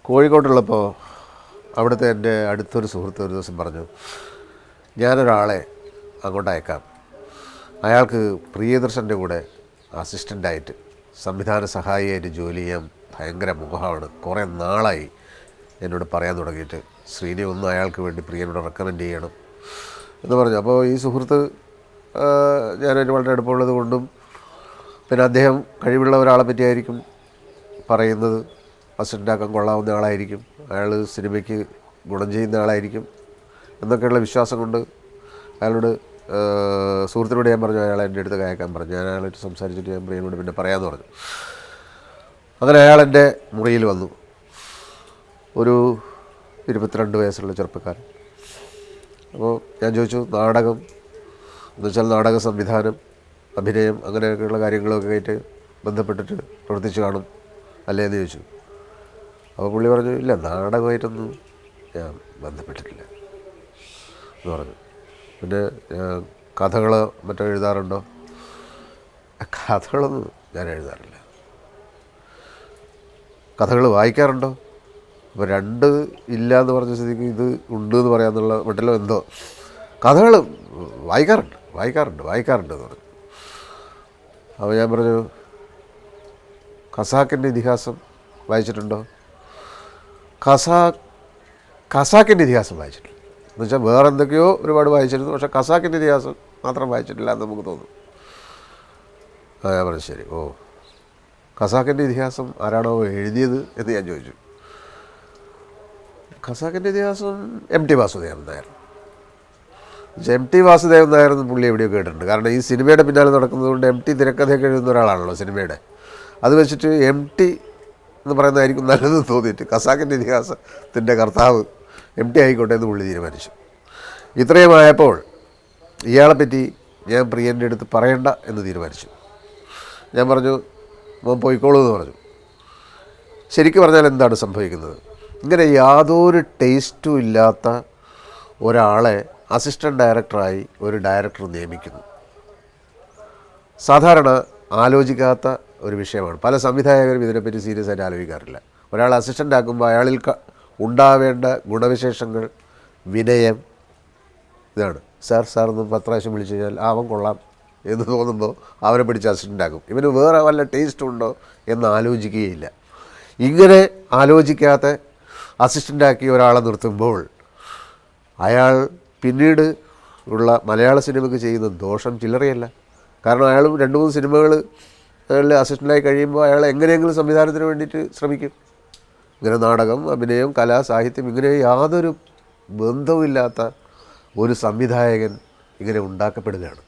കോഴിക്കോട്ടുള്ളപ്പോൾ അവിടുത്തെ എൻ്റെ അടുത്തൊരു സുഹൃത്ത് ഒരു ദിവസം പറഞ്ഞു, ഞാനൊരാളെ അങ്ങോട്ട് അയക്കാം, അയാൾക്ക് പ്രിയദർശൻ്റെ കൂടെ അസിസ്റ്റൻ്റായിട്ട് സംവിധാന സഹായിയായിട്ട് ജോലി ചെയ്യാൻ ഭയങ്കര മോഹമാണ്, കുറേ നാളായി എന്നോട് പറയാൻ തുടങ്ങിയിട്ട്, ശ്രീനെ ഒന്ന് അയാൾക്ക് വേണ്ടി പ്രിയനോട് റെക്കമെൻഡ് ചെയ്യണം എന്ന് പറഞ്ഞു. അപ്പോൾ ഈ സുഹൃത്ത് ഞാനതിന് വളരെ അടുപ്പമുള്ളത് കൊണ്ടും പിന്നെ അദ്ദേഹം കഴിവുള്ള ഒരാളെ പറ്റിയായിരിക്കും പറയുന്നത്, അസിസ്റ്റൻ്റാക്കാൻ കൊള്ളാവുന്ന ആളായിരിക്കും, അയാൾ സിനിമയ്ക്ക് ഗുണം ചെയ്യുന്ന ആളായിരിക്കും എന്നൊക്കെയുള്ള വിശ്വാസം കൊണ്ട് അയാളോട് സുഹൃത്തിനോട് ഞാൻ പറഞ്ഞു, അയാളെ എൻ്റെ അടുത്ത് അയക്കാൻ പറഞ്ഞു. ഞാൻ അയാളായിട്ട് സംസാരിച്ചിട്ട് ഞാൻ പ്രിയനോട് പിന്നെ പറയാമെന്ന് പറഞ്ഞു. അങ്ങനെ അയാൾ എൻ്റെ മുറിയിൽ വന്നു. ഒരു 22 വയസ്സുള്ള ചെറുപ്പക്കാരൻ. അപ്പോൾ ഞാൻ ചോദിച്ചു, നാടകം എന്നുവെച്ചാൽ നാടക സംവിധാനം, അഭിനയം, അങ്ങനെയൊക്കെയുള്ള കാര്യങ്ങളൊക്കെ ആയിട്ട് ബന്ധപ്പെട്ടിട്ട് പ്രവർത്തിച്ച് കാണും അല്ലേ എന്ന് ചോദിച്ചു. അപ്പോൾ പുള്ളി പറഞ്ഞു, ഇല്ല, നാടകമായിട്ടൊന്നും ഞാൻ ബന്ധപ്പെട്ടിട്ടില്ല എന്ന് പറഞ്ഞു. പിന്നെ കഥകൾ മറ്റോ എഴുതാറുണ്ടോ? കഥകളൊന്നും ഞാൻ എഴുതാറില്ല. കഥകൾ വായിക്കാറുണ്ടോ? അപ്പോൾ 2 ഇല്ല എന്ന് പറഞ്ഞ സ്ഥിതിക്ക് ഇത് ഉണ്ട് എന്ന് പറയാമെന്നുള്ള മട്ടിലോ എന്തോ. കഥകൾ വായിക്കാറുണ്ട് എന്ന് പറഞ്ഞു. അപ്പോൾ ഞാൻ പറഞ്ഞു, ഖസാക്കിൻ്റെ ഇതിഹാസം വായിച്ചിട്ടുണ്ടോ? ഖസാക്കിൻ്റെ ഇതിഹാസം വായിച്ചിട്ടില്ല. എന്ന് വെച്ചാൽ വേറെ എന്തൊക്കെയോ ഒരുപാട് വായിച്ചിരുന്നു, പക്ഷേ ഖസാക്കിൻ്റെ ഇതിഹാസം മാത്രം വായിച്ചിട്ടില്ല എന്ന് നമുക്ക് തോന്നും. ഞാൻ പറഞ്ഞു, ശരി, ഖസാക്കിൻ്റെ ഇതിഹാസം ആരാണോ എഴുതിയത് എന്ന് ഞാൻ ചോദിച്ചു. ഖസാക്കിൻ്റെ ഇതിഹാസം MT വാസുദേവൻ നായർ. MT വാസുദേവൻ നായർ എന്ന് പുള്ളി എവിടെയോ കേട്ടിട്ടുണ്ട്. കാരണം ഈ സിനിമയുടെ പിന്നാലെ നടക്കുന്നതുകൊണ്ട് MT തിരക്കഥയൊക്കെ എഴുതുന്ന ഒരാളാണല്ലോ സിനിമയുടെ. അത് വെച്ചിട്ട് MT എന്ന് പറയുന്നതായിരിക്കും നല്ലതെന്ന് തോന്നിയിട്ട് ഖസാക്കിൻ്റെ ഇതിഹാസത്തിൻ്റെ കർത്താവ് MT ആയിക്കോട്ടെ എന്ന് പുള്ളി തീരുമാനിച്ചു. ഇത്രയുമായപ്പോൾ ഇയാളെപ്പറ്റി ഞാൻ പ്രിയൻ്റെ അടുത്ത് പറയണ്ട എന്ന് തീരുമാനിച്ചു. ഞാൻ പറഞ്ഞു, മോൻ പോയിക്കോളൂ എന്ന് പറഞ്ഞു. ശരിക്കും പറഞ്ഞാൽ എന്താണ് സംഭവിക്കുന്നത്? ഇങ്ങനെ യാതൊരു ടേസ്റ്റും ഇല്ലാത്ത ഒരാളെ അസിസ്റ്റൻ്റ് ഡയറക്ടറായി ഒരു ഡയറക്ടർ നിയമിക്കുന്നു. സാധാരണ ആലോചിക്കാത്ത ഒരു വിഷയമാണ്. പല സംവിധായകരും ഇതിനെപ്പറ്റി സീരിയസ് ആയിട്ട് ആലോചിക്കാറില്ല. ഒരാൾ അസിസ്റ്റൻ്റ് ആക്കുമ്പോൾ അയാളിൽ ഉണ്ടാവേണ്ട ഗുണവിശേഷങ്ങൾ, വിനയം, ഇതാണ്. സാർ എന്ന് 10 പ്രാവശ്യം വിളിച്ചു കഴിഞ്ഞാൽ അവൻ കൊള്ളാം എന്ന് തോന്നുമ്പോൾ അവനെ പിടിച്ച് അസിസ്റ്റൻ്റ് ആക്കും. ഇവന് വേറെ വല്ല ടേസ്റ്റ് ഉണ്ടോ എന്ന് ആലോചിക്കുകയില്ല. ഇങ്ങനെ ആലോചിക്കാത്ത അസിസ്റ്റൻ്റാക്കി ഒരാളെ നിർത്തുമ്പോൾ അയാൾ പിന്നീട് ഉള്ള മലയാള സിനിമയ്ക്ക് ചെയ്യുന്ന ദോഷം ചില്ലറയല്ല. കാരണം അയാൾ 2-3 സിനിമകളിൽ അസിസ്റ്റൻ്റായി കഴിയുമ്പോൾ അയാൾ എങ്ങനെയെങ്കിലും സംവിധാനത്തിന് വേണ്ടിയിട്ട് ശ്രമിക്കും. ഇങ്ങനെ നാടകം, അഭിനയം, കല, സാഹിത്യം, ഇങ്ങനെ യാതൊരു ബന്ധവുമില്ലാത്ത ഒരു സംവിധായകൻ ഇങ്ങനെ ഉണ്ടാക്കപ്പെടുകയാണ്.